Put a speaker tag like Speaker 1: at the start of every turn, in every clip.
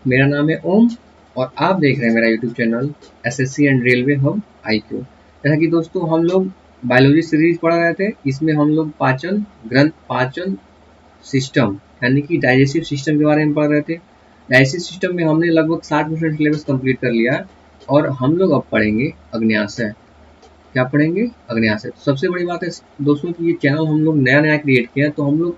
Speaker 1: मेरा नाम है ओम और आप देख रहे हैं मेरा YouTube channel SSC and railway hub IQ। जैसा कि दोस्तों हम लोग बायोलॉजी सीरीज पढ़ रहे थे, इसमें हम लोग पाचन ग्रंथ पाचन सिस्टम यानी कि डाइजेस्टिव सिस्टम के बारे में पढ़ रहे थे। डाइजेस्टिव सिस्टम में हमने लगभग 60% सिलेबस कंप्लीट कर लिया और हम लोग अब पढ़ेंगे अग्न्याशय। क्या पढ़ेंगे? अग्न्याशय। सबसे बड़ी बात है दोस्तों कि ये चैनल हम लोग नया क्रिएट किया, तो हम लोग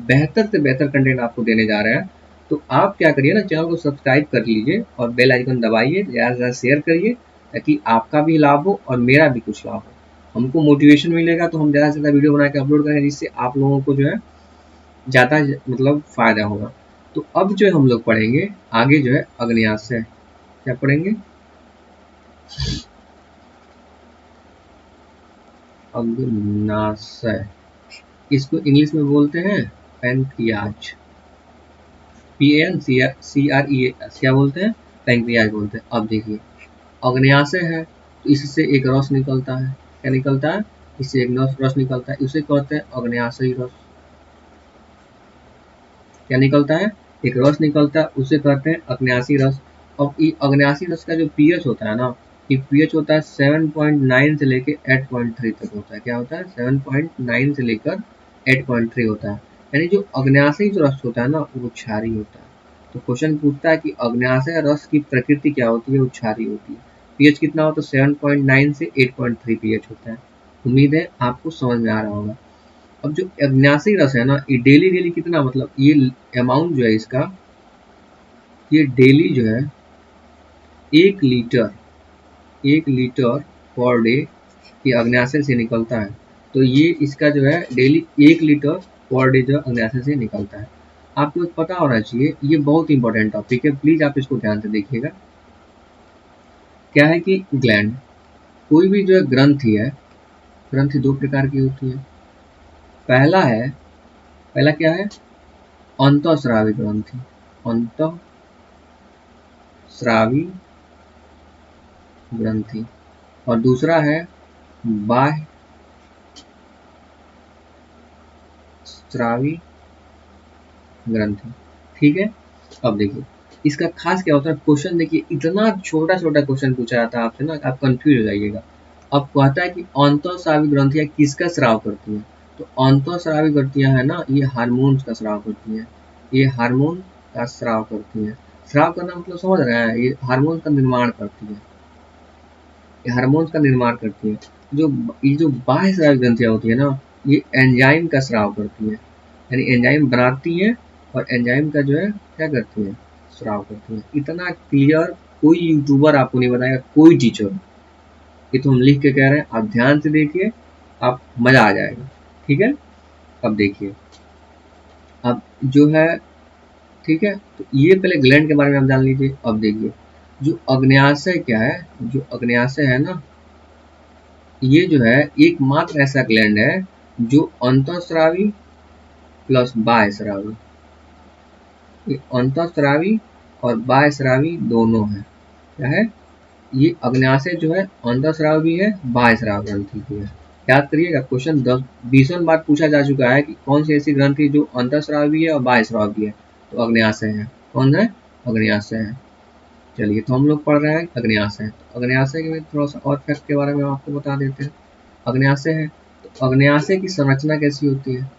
Speaker 1: बेहतर से बेहतर कंटेंट आपको देने जा रहे हैं। तो आप क्या करिए ना, चैनल को सब्सक्राइब कर लीजिए और बेल आइकन दबाइए, ज़्यादा से ज़्यादा शेयर करिए ताकि आपका भी लाभ हो और मेरा भी कुछ लाभ हो। हमको मोटिवेशन मिलेगा तो हम ज़्यादा से ज़्यादा वीडियो बना के अपलोड करेंगे, जिससे आप लोगों को जो है ज़्यादा मतलब फ़ायदा होगा। तो अब जो है हम लोग पढ़ेंगे आगे जो है अग्न्याशय। क्या पढ़ेंगे? अग्न्याशय। इसको इंग्लिश में बोलते हैं पैनक्रियाज। PANCREAS क्या बोलते हैं? पैनक्रियाज बोलते हैं। अब देखिए अग्न्याशय है तो इससे एक रस निकलता है। क्या निकलता है? इससे एक रस निकलता है, उसे कहते हैं अग्न्याशयी रस। क्या निकलता है? एक रस निकलता है, उसे कहते हैं अग्न्याशी रस। अब ये अग्न्याशी रस का जो pH होता है ना, ये pH होता है 7.9 से लेकर 8.3 तक होता है। क्या होता है? 7.9 से लेकर 8.3 होता है। यानी जो अग्न्याशी जो रस होता है ना, वो क्षारीय होता है। तो क्वेश्चन पूछता है कि अग्न्याशय रस की प्रकृति क्या होती है? वो क्षारीय होती है। pH कितना होता है? 7.9 से 8.3 pH होता है। उम्मीद है आपको समझ में आ रहा होगा। अब जो अग्न्याशी रस है ना, ये डेली कितना, मतलब ये अमाउंट जो है इसका, ये डेली जो है 1 लीटर पर डे ये अग्न्याशय से निकलता है। तो ये इसका जो है डेली 1 लीटर पर डे जो अग्न्याशय से निकलता है। आपको पता होना चाहिए, ये बहुत इंपॉर्टेंट टॉपिक है, प्लीज आप इसको ध्यान से देखिएगा। क्या है कि ग्लैंड, कोई भी जो है ग्रंथि है, ग्रंथि दो प्रकार की होती है। पहला क्या है? अंतःस्रावी ग्रंथि, अंतःस्रावी ग्रंथि। और दूसरा है बाह्य स्रावी ग्रंथि। ठीक है। अब देखिए इसका खास क्या होता है, क्वेश्चन देखिए इतना छोटा क्वेश्चन पूछा जाता है आपसे ना, आप कंफ्यूज हो जाइएगा। अब कहता है कि अंतःस्रावी ग्रंथियां किसका स्राव करती हैं? तो अंतःस्रावी ग्रंथियां है ना, ये हार्मोन्स का स्राव करती हैं। ये हार्मोन का स्राव करती हैं। स्राव करना मतलब समझ रहे हैं, ये हार्मोन का निर्माण करती है। हार्मोन्स का निर्माण करती है। जो बाह्य स्रावी ग्रंथियां होती है ना, ये एंजाइम का स्राव करती है, यानी एंजाइम बनाती है और एंजाइम का जो है क्या करती है? स्राव करती है। इतना क्लियर कोई यूट्यूबर आपको नहीं बताएगा, कोई टीचर। ये तो हम लिख के कह रहे हैं, आप ध्यान से देखिए, आप मजा आ जाएगा। ठीक है। अब देखिए, अब जो है, ठीक है, तो ये पहले ग्लैंड के बारे में आप जान लीजिए। अब देखिए जो अग्न्याशय क्या है, जो अग्न्याशय है ना, ये जो है एकमात्र ऐसा ग्लैंड है जो अंतःस्रावी प्लस बाह्यस्रावी, ये अंतःस्रावी और बाह्यस्रावी दोनों है। क्या है? ये अग्न्याशय जो है अंतःस्राव भी है, बाह्यस्राव ग्रंथि भी है। याद करिएगा, क्वेश्चन 10-20 बार पूछा जा चुका है कि कौन सी ऐसी ग्रंथि जो अंतःस्राव भी है और बाह्यस्राव भी है? तो अग्न्याशय है। कौन है? अग्न्याशय है। चलिए, तो हम लोग पढ़ रहे हैं अग्न्याशय। तो अग्न्याशय के थोड़ा सा और फैक्ट के बारे में आपको बता देते हैं। अग्न्याशय है तो अग्न्याशय की संरचना कैसी होती है?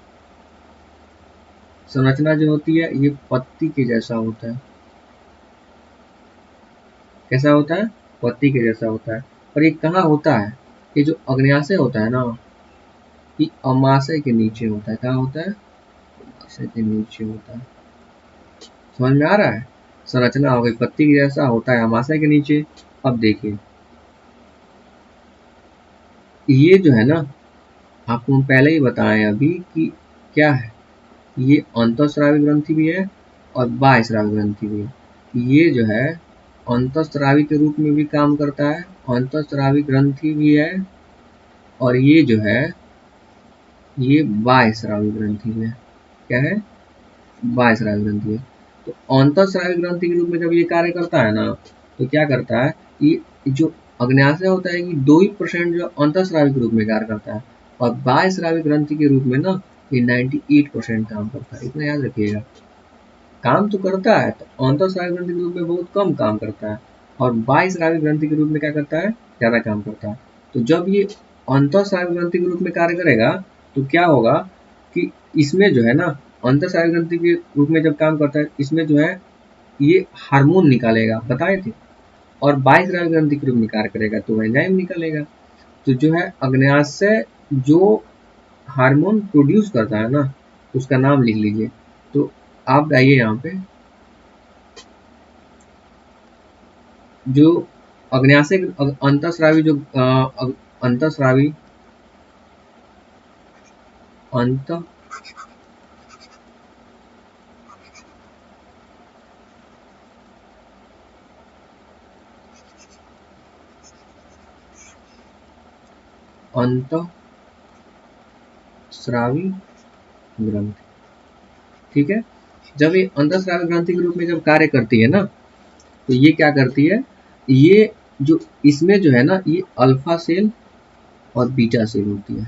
Speaker 1: संरचना जो होती है ये पत्ती के जैसा होता है। कैसा होता है? पत्ती के जैसा होता है। और ये कहाँ होता है? ये जो अग्न्याशय होता है ना, ये अमाशय के नीचे होता है। कहाँ होता है? अमाशय के नीचे होता है। समझ में आ रहा है? संरचना हो गई पत्ती के जैसा, होता है अमाशय के नीचे। अब देखिए ये जो है ना, आपको हम पहले ही बताएं अभी कि क्या है, ये अंतःस्रावी ग्रंथि भी है और बाह्यस्रावी ग्रंथि भी है। ये जो है अंतःस्रावी के रूप में भी काम करता है, अंतःस्रावी ग्रंथि भी है, और ये जो है ये बाह्यस्रावी ग्रंथि है। क्या है? बाह्यस्रावी ग्रंथि है। तो अंतःस्रावी ग्रंथि के रूप में जब ये कार्य करता है ना, तो क्या करता है, ये जो अग्न्याशय होता है, ये 2% जो अंतःस्रावी के रूप में कार्य करता है, और बाह्यस्रावी ग्रंथि के रूप में ना ये 98% काम करता है। इतना याद रखिएगा। काम तो करता है, तो अंतःस्रावी ग्रंथि के रूप में बहुत कम काम करता है, और बाह्यस्रावी ग्रंथि के रूप में क्या करता है, ज्यादा काम करता है। तो जब ये अंतःस्रावी ग्रंथि के रूप में कार्य करेगा तो क्या होगा कि इसमें जो है ना, अंतःस्रावी ग्रंथि के रूप में जब काम करता है, इसमें जो है ये हार्मोन निकालेगा, बताए थे। और बाह्यस्रावी ग्रंथि के रूप में कार्य करेगा तो एंजाइम निकालेगा। तो जो है अग्न्याशय जो हार्मोन प्रोड्यूस करता है ना, उसका नाम लिख लीजिए। तो आप आइए यहाँ पे, जो अग्न्याशय अंतःस्रावी जो अंतःस्रावी अंत अंतःस्रावी ग्रंथि, ठीक है। जब ये अंतःस्रावी ग्रंथि के रूप में जब कार्य करती है ना, तो ये क्या करती है, ये जो इसमें जो है ना, ये अल्फा सेल और बीटा सेल होती है।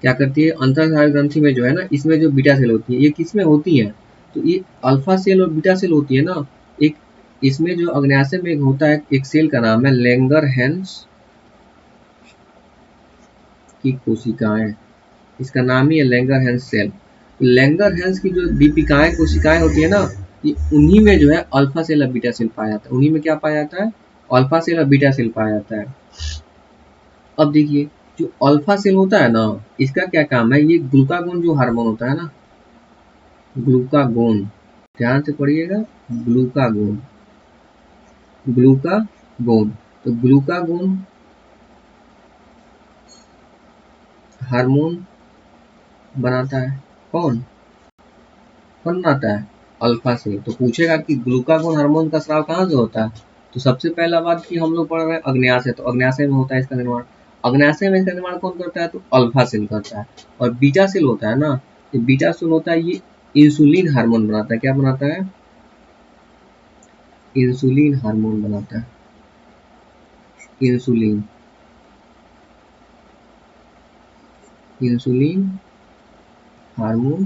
Speaker 1: क्या करती है, अंतःस्रावी ग्रंथि में जो है ना, इसमें जो बीटा सेल होती है, ये किसमें होती है, तो ये अल्फा सेल और बीटा सेल होती है ना। एक इसमें जो अग्न्याशय में एक होता है, एक सेल का नाम है लैंगरहैंस की कोशिकाएं, इसका नाम ही है लैंगरहैंस सेल। लैंगरहैंस की जो दीपिकाएं कोशिकाएं होती है ना, ये उन्हीं में जो है अल्फा सेल और बीटा सेल पाया जाता है। उन्हीं में क्या पाया जाता है, अल्फा सेल और बीटा सेल पाया जाता है। अब देखिए, जो अल्फा सेल होता है ना, इसका क्या काम है, ये ग्लूकागोन जो हार्मोन होता है ना, ग्लूकागोन, ध्यान से पढ़िएगा, ग्लूकागोन, ग्लूकागोन, तो ग्लूकागोन हार्मोन बनाता है कौन, कौन बनाता है, अल्फा सेल। तो पूछेगा कि ग्लूकागोन हार्मोन का स्राव कहाँ से होता है, तो सबसे पहला बात कि हम लोग पढ़ रहे हैं अग्न्याशय, तो अग्न्याशय में होता है इसका निर्माण। अग्न्याशय में इसका निर्माण कौन करता है, तो अल्फा सेल करता है। और बीटा सेल होता है ना, ये बीटा सेल होता है, ये इंसुलिन हार्मोन बनाता है। क्या बनाता है, इंसुलिन हार्मोन बनाता है, इंसुलिन, इंसुलिन हार्मोन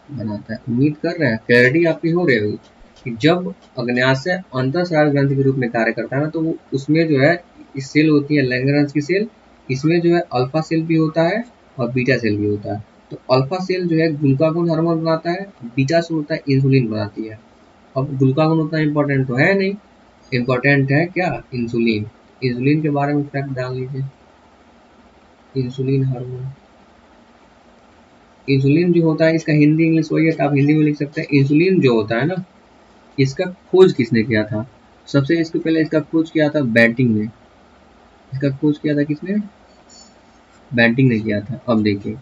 Speaker 1: बनाता है। उम्मीद कर रहे हैं क्लैरिटी आपकी हो रही होगी कि जब अग्न्याशय अंतःस्रावी ग्रंथि के रूप में कार्य करता है ना, तो वो उसमें जो है इस सेल होती है लैंगरहैंस की सेल, इसमें जो है अल्फा सेल भी होता है और बीटा सेल भी होता है। तो अल्फा सेल जो है ग्लूकागोन हार्मोन बनाता है, बीटा सेल होता है इंसुलिन बनाती है। अब ग्लूकागोन उतना इंपॉर्टेंट तो है नहीं, इंपॉर्टेंट है क्या, इंसुलिन। इंसुलिन के बारे में फैक्ट डाल लीजिए, इंसुलिन हार्मोन, इंसुलिन जो होता है, इसका हिंदी इंग्लिश वही है, तो आप हिंदी में लिख सकते हैं। इंसुलिन जो होता है ना, इसका खोज किसने किया था, सबसे इसके पहले इसका खोज किया था बैंटिंग ने। इसका खोज किया था किसने, बैंटिंग ने किया था। अब देखिए,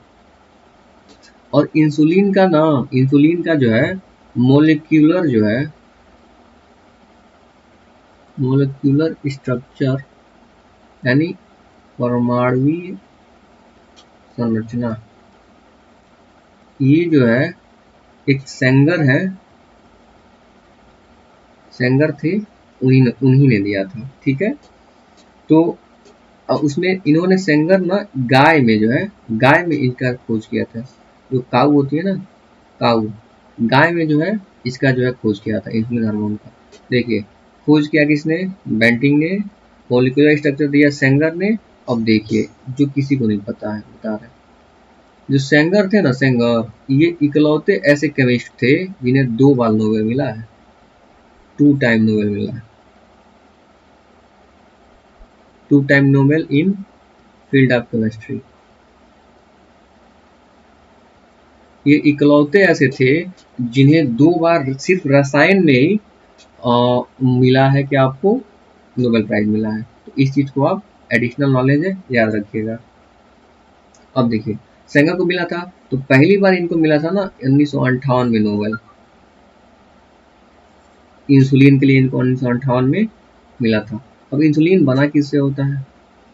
Speaker 1: और इंसुलिन का नाम, इंसुलिन का जो है मोलिक्यूलर जो है, मोलिक्यूलर स्ट्रक्चर यानी परमाणुवीय संरचना, ये जो है एक सेंगर है, सेंगर थे, उन्हीं ने दिया था, ठीक है। तो उसमें इन्होंने सेंगर ना गाय में जो है, गाय में इनका खोज किया था। जो काऊ होती है ना, काऊ, गाय में जो है इसका जो है खोज किया था इंसुलिन हार्मोन का। देखिए, खोज किया किसने, बेंटिंग ने, मॉलिक्यूलर स्ट्रक्चर दिया सेंगर ने। अब देखिए, जो किसी को नहीं पता है बता रहे, जो सेंगर थे ना, सेंगर, ये इकलौते ऐसे केमिस्ट थे जिन्हें 2 बार नोबेल मिला है, 2 टाइम नोबेल मिला है, 2 time Nobel in field of chemistry. ये इकलौते ऐसे थे जिन्हें 2 बार सिर्फ रसायन में ही मिला है कि आपको नोबेल प्राइज मिला है। तो इस चीज को आप एडिशनल नॉलेज है, याद रखिएगा। अब देखिए, सेंगर को मिला था, तो पहली बार इनको मिला था ना 1958 में नोबेल, इंसुलिन के लिए इनको 1958 में मिला था। अब इंसुलिन बना किससे होता है,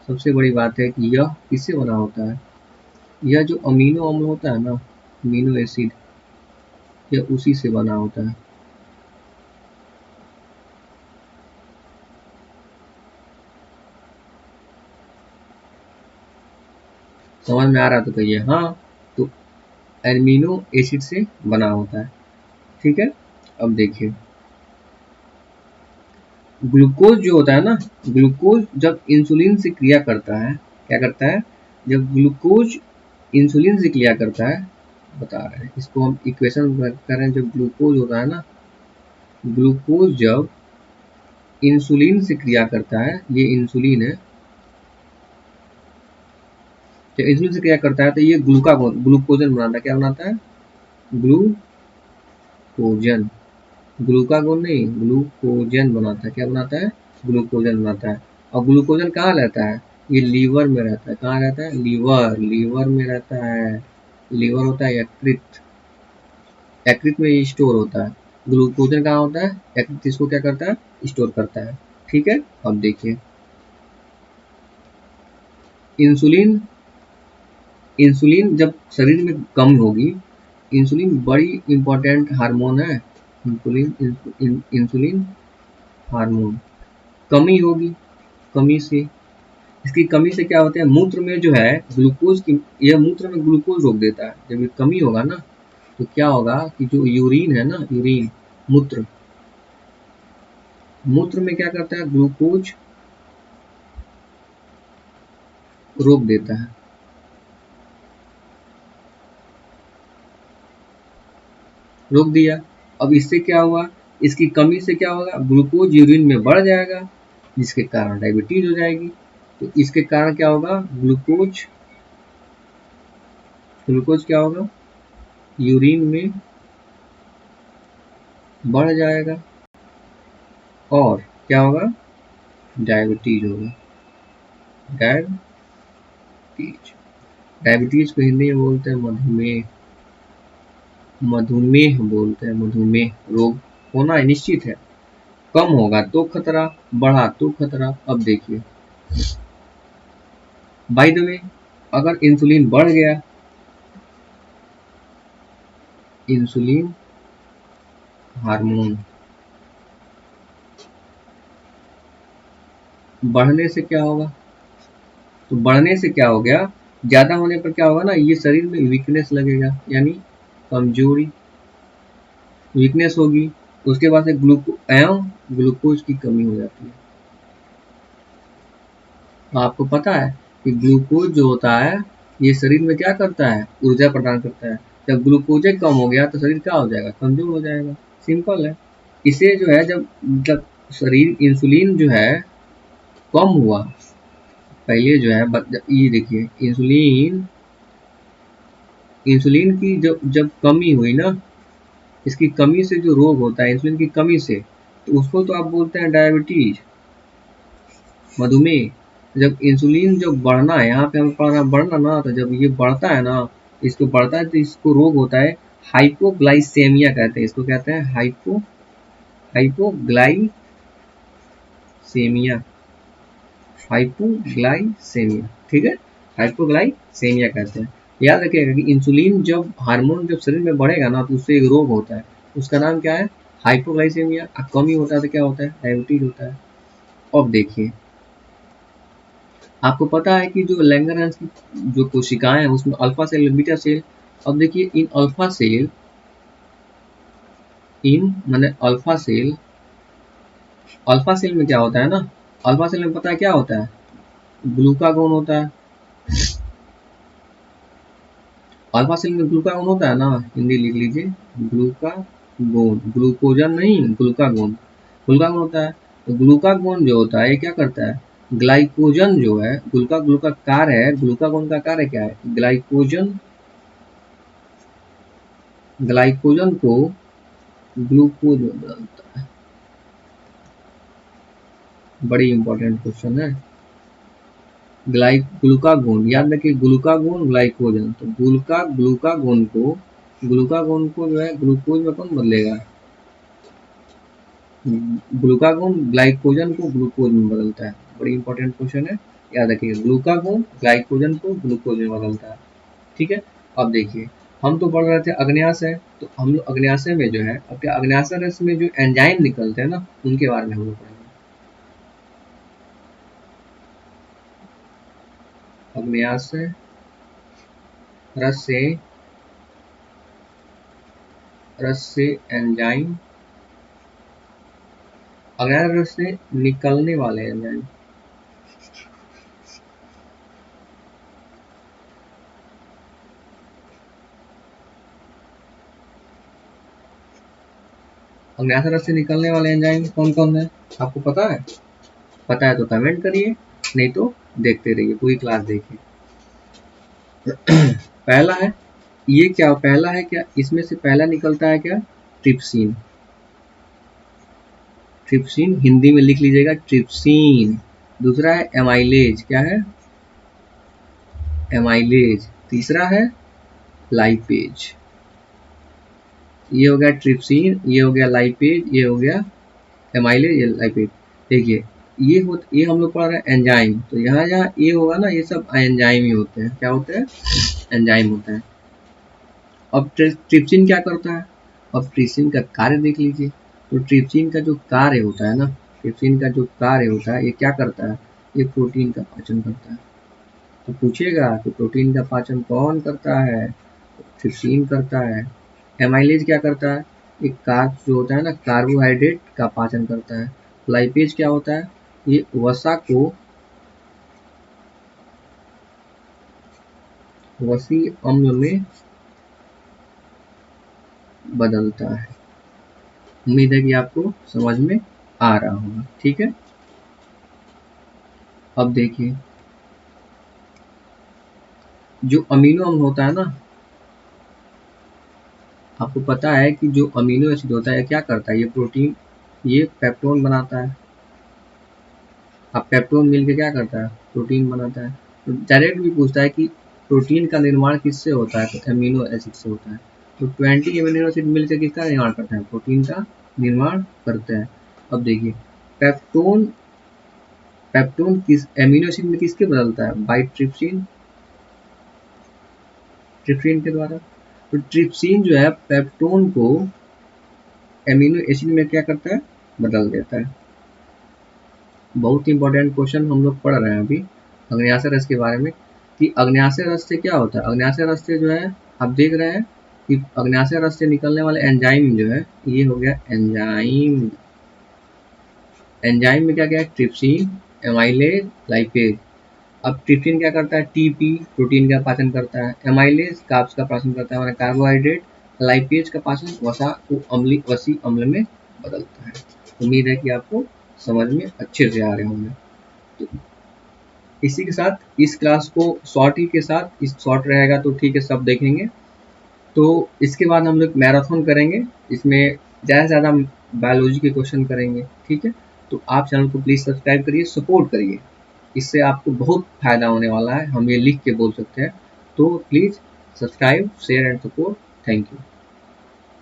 Speaker 1: सबसे बड़ी बात है कि यह किससे बना होता है, यह जो अमीनो अम्ल होता है ना, अमीनो एसिड, यह उसी से बना होता है। समझ में आ रहा तो कहिए हाँ। तो एमिनो एसिड से बना होता है, ठीक है। अब देखिए, ग्लूकोज जो होता है ना, ग्लूकोज जब इंसुलिन से क्रिया करता है, क्या करता है, जब ग्लूकोज इंसुलिन से क्रिया करता है, बता रहे हैं इसको हम इक्वेशन कर रहे हैं। जब ग्लूकोज होता है ना, ग्लूकोज जब इंसुलिन से क्रिया करता है, ये इंसुलिन है, जब इंसुलिन से क्रिया करता है तो ये ग्लूकोजन बनाता है। क्या बनाता है, ग्लूकोजन, ग्लूकागोन नहीं, ग्लूकोजन बनाता है। क्या बनाता है, ग्लूकोजन बनाता है। और ग्लूकोजन कहाँ रहता है, ये लीवर में रहता है। कहाँ रहता है, लीवर, लीवर में रहता है। लीवर होता है यकृत, यकृत में ये स्टोर होता है। ग्लूकोजन कहाँ होता है, यकृत इसको क्या करता है, स्टोर करता है। ठीक है, अब देखिए, इंसुलिन, इंसुलिन जब शरीर में कम होगी, इंसुलिन बड़ी इंपॉर्टेंट हार्मोन है। इंसुलिन हार्मोन कमी होगी, कमी से, इसकी कमी से क्या होता है, मूत्र में जो है ग्लूकोज की, यह मूत्र में ग्लूकोज रोक देता है। जब ये कमी होगा ना, तो क्या होगा कि जो यूरिन है ना, यूरिन, मूत्र, मूत्र में क्या करता है, ग्लूकोज रोक देता है। रोक दिया, अब इससे क्या हुआ, इसकी कमी से क्या होगा, ग्लूकोज यूरिन में बढ़ जाएगा, जिसके कारण डायबिटीज हो जाएगी। तो इसके कारण क्या होगा, ग्लूकोज, ग्लूकोज क्या होगा, यूरिन में बढ़ जाएगा, और क्या होगा, डायबिटीज होगा। डायबिटीज, डायबिटीज को हिंदी में बोलते हैं मधुमेह, मधुमेह बोलते हैं, मधुमेह रोग होना है, निश्चित है। कम होगा तो खतरा, बढ़ा तो खतरा। अब देखिए, बाय द वे, अगर इंसुलिन बढ़ गया, इंसुलिन हार्मोन बढ़ने से क्या होगा, तो बढ़ने से क्या हो गया, ज्यादा होने पर क्या होगा ना, ये शरीर में वीकनेस लगेगा, यानी कमजोरी, वीकनेस होगी। उसके बाद से ग्लूकोज की कमी हो जाती है। तो आपको पता है कि ग्लूकोज जो होता है, ये शरीर में क्या करता है, ऊर्जा प्रदान करता है। जब ग्लूकोज कम हो गया तो शरीर क्या हो जाएगा, कमजोर हो जाएगा, सिंपल है। इसे जो है, जब शरीर, इंसुलिन जो है कम हुआ, पहले जो है, ये देखिए, इंसुलिन, इंसुलिन की जब जब कमी हुई ना, इसकी कमी से जो रोग होता है, इंसुलिन की कमी से, तो उसको तो आप बोलते हैं डायबिटीज, मधुमेह। जब इंसुलिन जो बढ़ना है, यहाँ पे हमें पढ़ना बढ़ना ना, तो जब ये बढ़ता है ना, इसको बढ़ता है तो इसको रोग होता है, हाइपोग्लाइसेमिया कहते हैं इसको, कहते हैं हाइपोग्लाइसेमिया, हाइपोग्लाइसेमिया, ठीक है, हाइपोग्लाइसेमिया कहते हैं। याद रखिएगा कि इंसुलिन जब हार्मोन जब शरीर में बढ़ेगा ना, तो उससे एक रोग होता है, उसका नाम क्या है, हाइपोग्लाइसेमिया। कमी होता है तो क्या होता है, डायबिटीज होता है। अब देखिए, आपको पता है कि जो लैंगरहंस की जो कोशिकाएं हैं, उसमें अल्फा सेल और बीटा सेल। अब देखिए, इन अल्फा सेल, इन माने अल्फा सेल, अल्फा सेल में क्या होता है ना, अल्फा सेल में पता है क्या होता है, ग्लूकागोन होता है। अल्फा सेल में ग्लूकागोन होता है ना, हिंदी लिख लीजिए, ग्लूकागोन, ग्लूकोजन नहीं, ग्लूकागोन, ग्लूकागोन होता है। तो ग्लूकागोन जो होता है, ये क्या करता है, ग्लाइकोजन जो है, ग्लूका कार्य है, ग्लूकागोन का कार्य क्या है, ग्लाइकोजन, ग्लाइकोजन को ग्लूकोज में बदलता है। बड़ी इंपॉर्टेंट क्वेश्चन है। ग्लूकागोन, याद रखिए, ग्लूकागोन, ग्लाइकोजन, तो ग्लूकागोन को जो है ग्लूकोज में कौन बदलेगा, ग्लूकागोन ग्लाइकोजन को ग्लूकोज में बदलता है। बड़ी इंपॉर्टेंट क्वेश्चन है, याद रखिए, ग्लूकागोन ग्लाइकोजन को ग्लूकोज में बदलता है। ठीक है, अब देखिए, हम तो पढ़ रहे थे अग्न्याशय, तो हम लोग अग्न्याशय में जो है, अब क्या अग्न्याशय रस में जो एंजाइम निकलते हैं ना, उनके बारे में हम लोग पढ़ेंगे। अग्न्याशय रस से, रस से एंजाइम अग्नाशय रस से निकलने वाले एंजाइम, अग्नाशय रस से निकलने वाले एंजाइम कौन कौन है, आपको पता है? पता है तो कमेंट करिए, नहीं तो देखते रहिए, पूरी क्लास देखिए। पहला है, ये क्या पहला है क्या, इसमें से पहला निकलता है क्या, ट्रिप्सिन। ट्रिप्सिन हिंदी में लिख लीजिएगा, ट्रिप्सिन। दूसरा है एमाइलेज, क्या है, एमाइलेज। तीसरा है लाइपेज। ये हो गया ट्रिप्सिन, ये हो गया लाइपेज, ये हो गया एमाइलेज, ये लाइपेज। देखिए ये हम लोग पढ़ रहे हैं एंजाइम, तो यहाँ जहाँ ये होगा ना, ये सब एंजाइम ही होते हैं। क्या होते हैं, एंजाइम होता है। अब ट्रिप्सिन क्या करता है, अब ट्रिप्सिन का कार्य देख लीजिए। तो ट्रिप्सिन का जो कार्य होता है ना, ट्रिप्सिन का जो कार्य होता है, ये क्या करता है, ये प्रोटीन का पाचन करता है। तो पूछिएगा कि प्रोटीन का पाचन कौन करता है, ट्रिप्सिन करता है। एमाइलेज क्या करता है, एक कार्ब जो होता है ना, कार्बोहाइड्रेट का पाचन करता है। लाइपेज क्या होता है, ये वसा को वसी अम्ल में बदलता है। उम्मीद है कि आपको समझ में आ रहा होगा, ठीक है। अब देखिए, जो अमीनो अम्ल होता है ना, आपको पता है कि जो अमीनो एसिड होता है क्या करता है, ये प्रोटीन, ये पेप्टोन बनाता है। अब पेप्टोन मिलके क्या करता है, प्रोटीन बनाता है। तो डायरेक्ट भी पूछता है कि प्रोटीन का निर्माण किससे होता है, तो अमीनो एसिड से होता है। तो 20 अमीनो एसिड मिलकर किसका निर्माण करते हैं, प्रोटीन का निर्माण करते हैं। अब देखिए, पेप्टोन पेप्टोन किस एमिनो एसिड में किसके बदलता है, बाई ट्रिप्सिन, ट्रिप्सिन के द्वारा। तो ट्रिप्सिन जो है पेप्टोन को एमिनो एसिड में क्या करता है, बदल देता है। बहुत इंपॉर्टेंट क्वेश्चन हम लोग पढ़ रहे हैं अभी अग्न्याशय रस के बारे में, कि अग्न्याशय रस से क्या होता है। अग्न्याशय रस से जो है आप देख रहे हैं कि अग्न्याशय रस से निकलने वाले एंजाइम जो है, ये हो गया एंजाइम। एंजाइम में क्या क्या है, ट्रिप्सिन, एमाइलेज, लाइपेज। अब ट्रिप्सिन क्या करता है, टीपी, प्रोटीन का पाचन करता है। एमाइलेज कार्ब्स का पाचन करता है, कार्बोहाइड्रेट। लाइपेज का पाचन वसा को वसी अम्ल में बदलता है। उम्मीद है कि आपको समझ में अच्छे से आ रहे होंगे। तो इसी के साथ इस क्लास को शॉर्ट ही के साथ, इस शॉर्ट रहेगा तो ठीक है, सब देखेंगे। तो इसके बाद हम लोग मैराथन करेंगे, इसमें ज़्यादा से ज़्यादा बायोलॉजी के क्वेश्चन करेंगे, ठीक है। तो आप चैनल को प्लीज़ सब्सक्राइब करिए, सपोर्ट करिए, इससे आपको बहुत फायदा होने वाला है, हम ये लिख के बोल सकते हैं। तो please subscribe, share and support. Thank you.